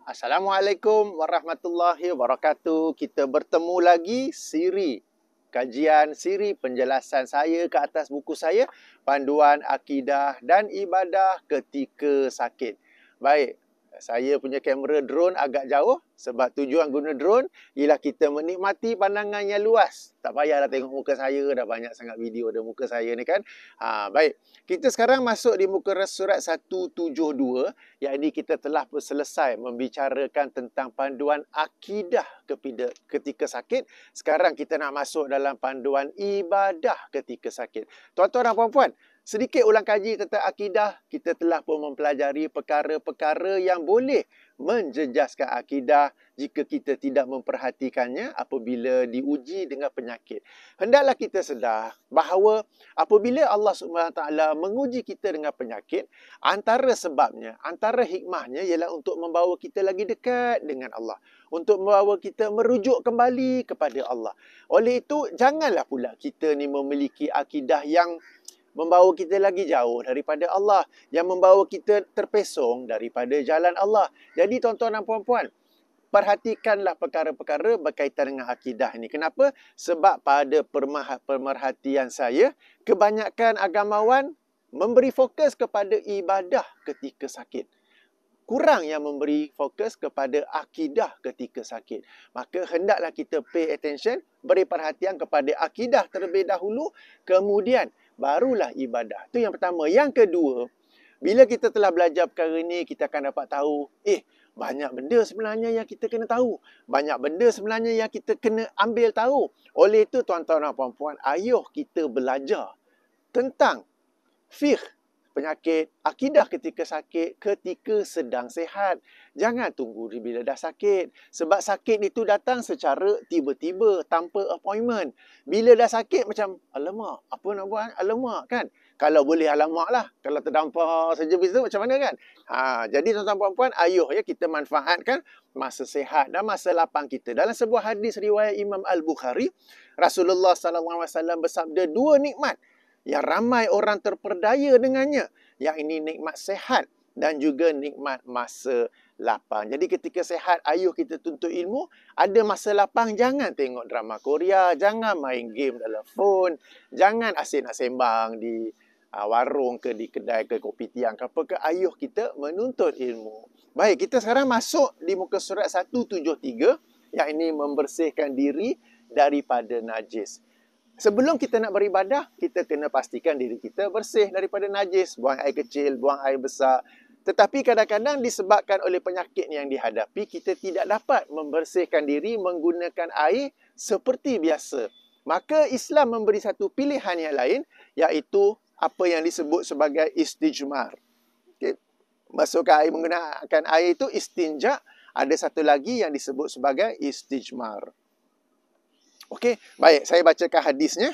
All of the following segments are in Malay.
Assalamualaikum warahmatullahi wabarakatuh. Kita bertemu lagi siri penjelasan saya ke atas buku saya, Panduan Akidah dan Ibadah Ketika Sakit. Baik, saya punya kamera drone agak jauh sebab tujuan guna drone ialah kita menikmati pandangan yang luas. Tak payahlah tengok muka saya, dah banyak sangat video ada muka saya ni kan. Baik, kita sekarang masuk di muka surat 172, yakni kita telah selesai membicarakan tentang panduan akidah ketika sakit. Sekarang kita nak masuk dalam panduan ibadah ketika sakit. Tuan-tuan dan puan-puan, sedikit ulang kaji tentang akidah, kita telah pun mempelajari perkara-perkara yang boleh menjejaskan akidah jika kita tidak memperhatikannya apabila diuji dengan penyakit. Hendaklah kita sedar bahawa apabila Allah SWT menguji kita dengan penyakit, antara sebabnya, antara hikmahnya ialah untuk membawa kita lagi dekat dengan Allah, untuk membawa kita merujuk kembali kepada Allah. Oleh itu, janganlah pula kita ni memiliki akidah yang membawa kita lagi jauh daripada Allah, yang membawa kita terpesong daripada jalan Allah. Jadi tuan-tuan dan puan-puan, perhatikanlah perkara-perkara berkaitan dengan akidah ini. Kenapa? Sebab pada pemerhatian saya, kebanyakan agamawan memberi fokus kepada ibadah ketika sakit. Kurang yang memberi fokus kepada akidah ketika sakit. Maka hendaklah kita pay attention, beri perhatian kepada akidah terlebih dahulu, kemudian barulah ibadah. Itu yang pertama. Yang kedua, bila kita telah belajar perkara ini, kita akan dapat tahu, banyak benda sebenarnya yang kita kena tahu. Banyak benda sebenarnya yang kita kena ambil tahu. Oleh itu, tuan-tuan dan puan-puan, ayuh kita belajar tentang fiqh penyakit, akidah ketika sakit, ketika sedang sihat. Jangan tunggu bila dah sakit. Sebab sakit itu datang secara tiba-tiba, tanpa appointment. Bila dah sakit macam, alamak, apa nak buat? Alamak kan? Kalau boleh alamak lah. Kalau terdampar saja begitu, macam mana kan? Jadi tuan-tuan puan-puan, ayuh ya kita manfaatkan masa sihat dan masa lapang kita. Dalam sebuah hadis riwayat Imam Al-Bukhari, Rasulullah SAW bersabda, dua nikmat yang ramai orang terperdaya dengannya, yang ini nikmat sehat dan juga nikmat masa lapang. Jadi ketika sehat, ayuh kita tuntut ilmu. Ada masa lapang, jangan tengok drama Korea, jangan main game dalam phone, jangan asyik nak sembang di warung ke di kedai ke kopi tiang ke apa ke. Ayuh kita menuntut ilmu. Baik, kita sekarang masuk di muka surat 173, yang ini membersihkan diri daripada najis. Sebelum kita nak beribadah, kita kena pastikan diri kita bersih daripada najis. Buang air kecil, buang air besar. Tetapi kadang-kadang disebabkan oleh penyakit yang dihadapi, kita tidak dapat membersihkan diri menggunakan air seperti biasa. Maka Islam memberi satu pilihan yang lain, iaitu apa yang disebut sebagai istijmar. Masukkan air, menggunakan air itu istinja. Ada satu lagi yang disebut sebagai istijmar. Okey, baik, saya bacakan hadisnya.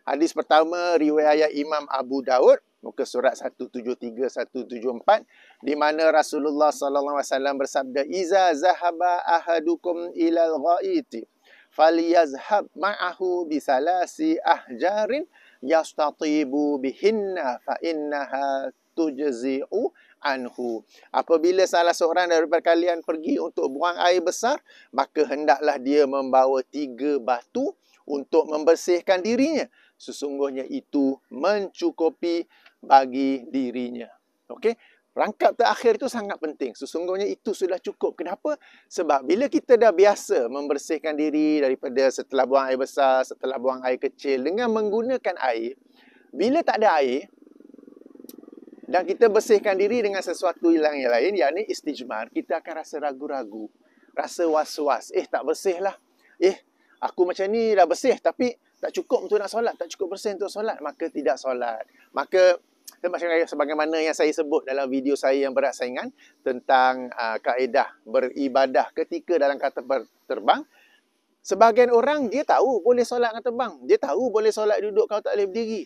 Hadis pertama riwayat Imam Abu Daud, muka surat 173 174, di mana Rasulullah SAW bersabda, "Iza zahaba ahadukum ilal ghaiti falyazhab ma'ahu bisalasi ahjarin yastatibu bihinna fa innaha tujzi'u anhu." Apabila salah seorang daripada kalian pergi untuk buang air besar, maka hendaklah dia membawa 3 batu untuk membersihkan dirinya. Sesungguhnya itu mencukupi bagi dirinya. Okey? Rangkap terakhir itu sangat penting. Sesungguhnya itu sudah cukup. Kenapa? Sebab bila kita dah biasa membersihkan diri daripada setelah buang air besar, setelah buang air kecil dengan menggunakan air, bila tak ada air, dan kita bersihkan diri dengan sesuatu yang lain, yakni istijmar, kita akan rasa ragu-ragu, rasa was-was. Tak bersih lah. Aku macam ni dah bersih tapi tak cukup untuk nak solat, tak cukup bersih untuk solat, maka tidak solat. Maka sebagaimana yang saya sebut dalam video saya yang berat saingan tentang kaedah beribadah ketika dalam kata terbang, sebahagian orang dia tahu boleh solat dengan terbang, dia tahu boleh solat duduk kalau tak boleh berdiri.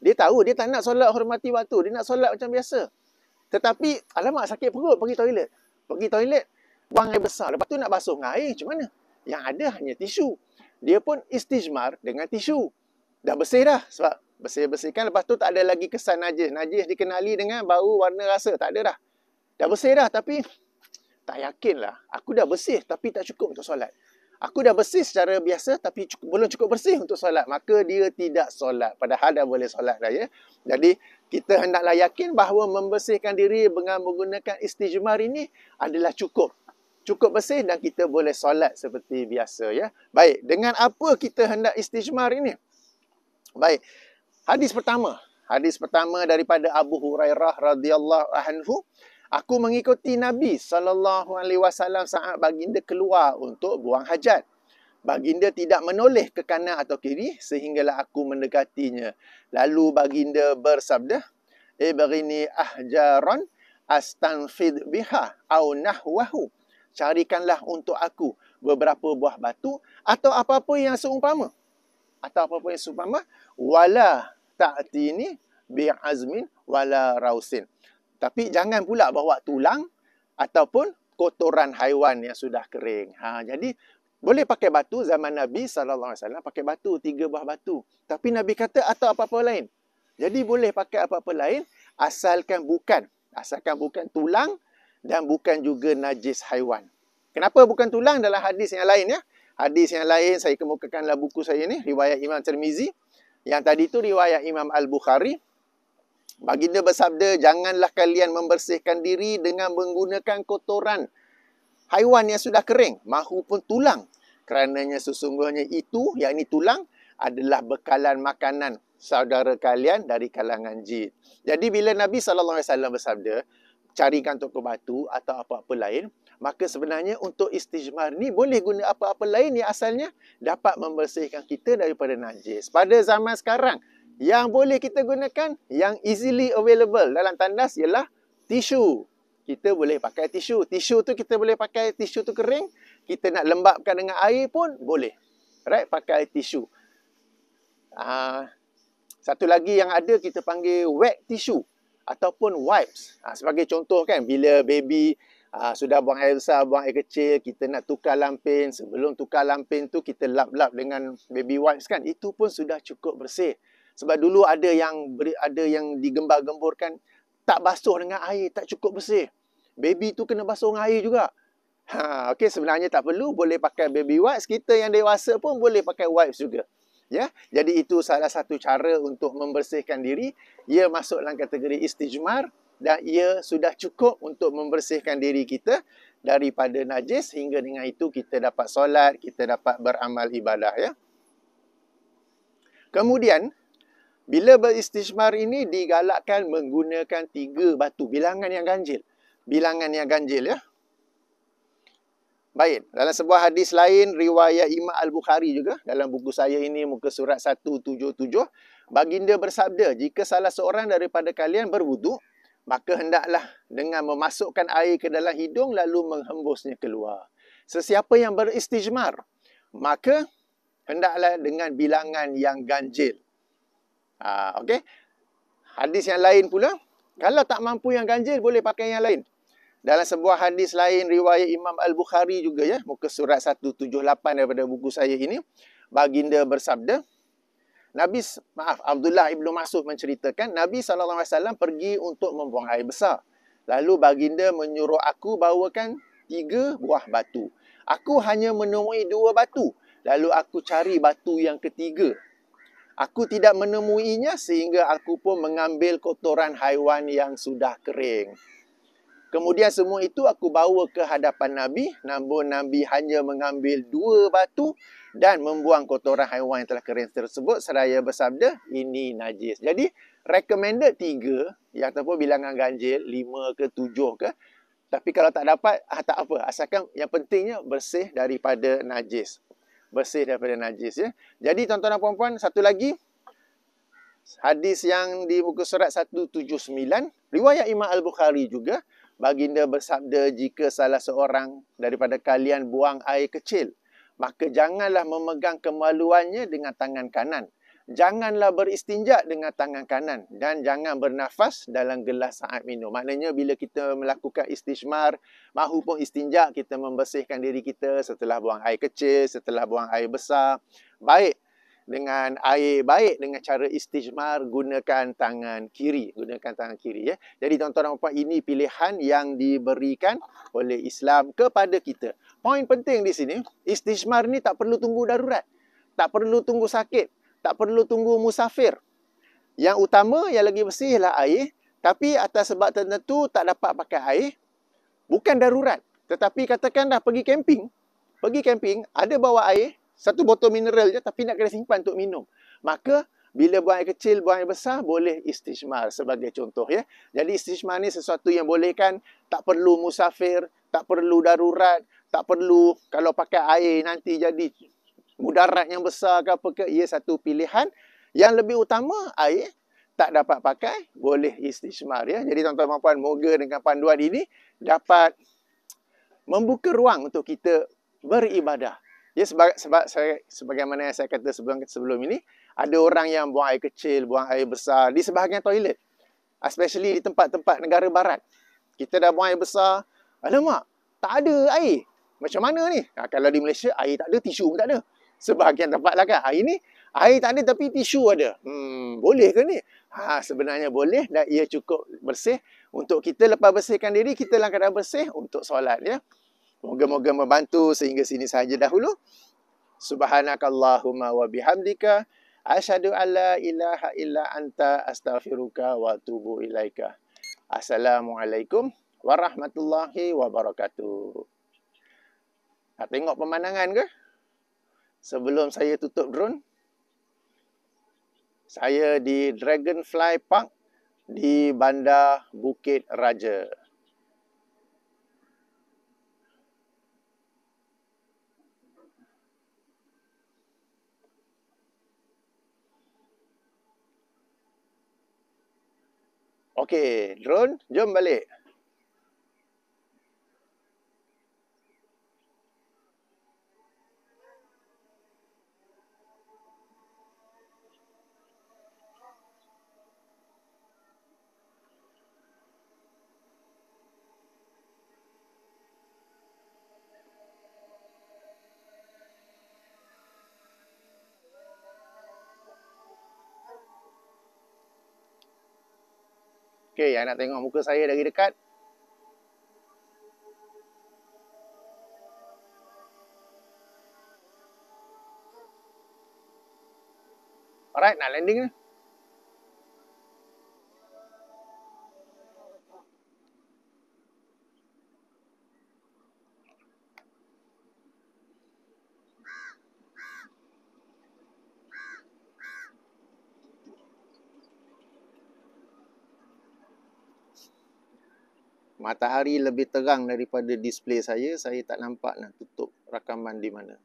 Dia tahu, dia tak nak solat hormati waktu. Dia nak solat macam biasa. Tetapi, alamak sakit perut, pergi toilet. Pergi toilet, buang air besar. Lepas tu nak basuh dengan air, macam mana? Yang ada hanya tisu. Dia pun istijmar dengan tisu. Dah bersih dah. Sebab bersih-bersihkan, lepas tu tak ada lagi kesan najis. Najis dikenali dengan bau, warna, rasa. Tak ada dah. Dah bersih dah, tapi Tak yakinlah. Aku dah bersih tapi tak cukup untuk solat. Aku dah bersih secara biasa tapi belum cukup bersih untuk solat. Maka dia tidak solat. Padahal dah boleh solat dah ya. Jadi kita hendaklah yakin bahawa membersihkan diri dengan menggunakan istijmar ini adalah cukup. Cukup bersih dan kita boleh solat seperti biasa ya. Baik, dengan apa kita hendak istijmar ini? Baik. Hadis pertama daripada Abu Hurairah radhiyallahu anhu. Aku mengikuti Nabi SAW saat baginda keluar untuk buang hajat. Baginda tidak menoleh ke kanan atau kiri sehinggalah aku mendekatinya. Lalu baginda bersabda, "Ibrini ahjaran astanfid biha au nahwahu." Carikanlah untuk aku beberapa buah batu atau apa-apa yang seumpama. Wala ta'tini bi'azmin wala rausin. Tapi jangan pula bawa tulang ataupun kotoran haiwan yang sudah kering. Jadi boleh pakai batu zaman Nabi SAW, pakai batu, 3 buah batu. Tapi Nabi kata atau apa-apa lain. Jadi boleh pakai apa-apa lain asalkan bukan tulang dan bukan juga najis haiwan. Kenapa bukan tulang dalam hadis yang lain ya? Hadis yang lain saya kemukakan dalam buku saya ni, riwayat Imam Tirmizi. Yang tadi tu riwayat Imam Al-Bukhari. Baginda bersabda, janganlah kalian membersihkan diri dengan menggunakan kotoran haiwan yang sudah kering, mahupun tulang. Kerananya sesungguhnya itu, yakni tulang, adalah bekalan makanan saudara kalian dari kalangan jin. Jadi bila Nabi SAW bersabda, carikan toko batu atau apa-apa lain, maka sebenarnya untuk istijmar ni boleh guna apa-apa lain yang asalnya dapat membersihkan kita daripada najis. Pada zaman sekarang, yang boleh kita gunakan, yang easily available dalam tandas ialah tisu. Kita boleh pakai tisu. Tisu tu kita boleh pakai tisu tu kering. Kita nak lembapkan dengan air pun boleh. Right? Pakai tisu. Satu lagi yang ada kita panggil wet tissue ataupun wipes. Sebagai contoh kan, bila baby sudah buang air besar, buang air kecil, kita nak tukar lampin. Sebelum tukar lampin tu kita lap-lap dengan baby wipes kan. Itu pun sudah cukup bersih. Sebab dulu ada yang digembar-gemburkan tak basuh dengan air, tak cukup bersih. Baby tu kena basuh dengan air juga. Okey, sebenarnya tak perlu, boleh pakai baby wipes. Kita yang dewasa pun boleh pakai wipes juga. Ya, jadi itu salah satu cara untuk membersihkan diri. Ia masuk dalam kategori istijmar dan ia sudah cukup untuk membersihkan diri kita daripada najis, hingga dengan itu kita dapat solat, kita dapat beramal ibadah ya. Kemudian bila beristijmar ini digalakkan menggunakan 3 batu, bilangan yang ganjil. Bilangan yang ganjil ya. Baik, dalam sebuah hadis lain riwayat Imam Al-Bukhari juga, dalam buku saya ini muka surat 177, baginda bersabda, jika salah seorang daripada kalian berwuduk, maka hendaklah dengan memasukkan air ke dalam hidung lalu menghembusnya keluar. Sesiapa yang beristijmar, maka hendaklah dengan bilangan yang ganjil. Okey. Hadis yang lain pula, kalau tak mampu yang ganjil boleh pakai yang lain. Dalam sebuah hadis lain riwayat Imam Al-Bukhari juga ya, muka surat 178 daripada buku saya ini, baginda bersabda, Abdullah Ibn Mas'ud menceritakan, Nabi SAW pergi untuk membuang air besar. Lalu baginda menyuruh aku bawakan 3 buah batu. Aku hanya menemui 2 batu. Lalu aku cari batu yang ketiga. Aku tidak menemuinya sehingga aku pun mengambil kotoran haiwan yang sudah kering. Kemudian semua itu aku bawa ke hadapan Nabi, namun Nabi hanya mengambil 2 batu dan membuang kotoran haiwan yang telah kering tersebut seraya bersabda, ini najis. Jadi, recommended 3, yang ataupun bilangan ganjil, 5 ke 7 ke. Tapi kalau tak dapat, tak apa. Asalkan yang pentingnya bersih daripada najis. Bersih daripada najis ya. Jadi tuan-tuan dan puan-puan, satu lagi, hadis yang di muka surat 179, riwayat Imam Al-Bukhari juga, baginda bersabda, jika salah seorang daripada kalian buang air kecil, maka janganlah memegang kemaluannya dengan tangan kanan. Janganlah beristinja dengan tangan kanan. Dan jangan bernafas dalam gelas saat minum. Maknanya bila kita melakukan istijmar, mahupun istinja, kita membersihkan diri kita setelah buang air kecil, setelah buang air besar. Baik dengan air baik dengan cara istijmar gunakan tangan kiri. Gunakan tangan kiri ya. Jadi tuan-tuan dan puan, ini pilihan yang diberikan oleh Islam kepada kita. Poin penting di sini, istijmar ni tak perlu tunggu darurat. Tak perlu tunggu sakit. Tak perlu tunggu musafir. Yang utama yang lagi bersih ialah air. Tapi atas sebab tertentu tak dapat pakai air. Bukan darurat. Tetapi katakan dah pergi camping. Pergi camping, ada bawa air. Satu botol mineral je tapi nak kena simpan untuk minum. Maka bila buang air kecil, buang air besar, boleh istijmar sebagai contoh ya. Jadi istijmar ni sesuatu yang bolehkan, tak perlu musafir, tak perlu darurat, tak perlu kalau pakai air nanti jadi mudarat yang besar ke apa ke. Ia satu pilihan. Yang lebih utama, air tak dapat pakai, boleh istijmar ya. Jadi tuan-tuan dan puan, moga dengan panduan ini dapat membuka ruang untuk kita beribadah. Ya, sebagaimana yang saya kata sebelum ini, ada orang yang buang air kecil, buang air besar di sebahagian toilet. Especially di tempat-tempat negara barat. Kita dah buang air besar, alamak, tak ada air. Macam mana ni? Kalau di Malaysia, air tak ada, tisu pun tak ada. Sebahagian tempat lah kan. Hari ni, air tak ada tapi tisu ada. Boleh ke ni? Sebenarnya boleh dan ia cukup bersih. Untuk kita lepas bersihkan diri, kita dalam keadaan bersih untuk solat ya. Moga-moga membantu sehingga sini sahaja dahulu. Subhanakallahumma wa bihamdika asyhadu an la ilaha illa anta astaghfiruka wa atubu ilaika. Assalamualaikum warahmatullahi wabarakatuh. Nak tengok pemandangan ke? Sebelum saya tutup drone, saya di Dragonfly Park di Bandar Bukit Raja. Okey, drone, jom balik. Okey, yang nak tengok muka saya dari dekat. Alright, nak landing ni. Matahari lebih terang daripada display saya tak nampak nak tutup rakaman di mana.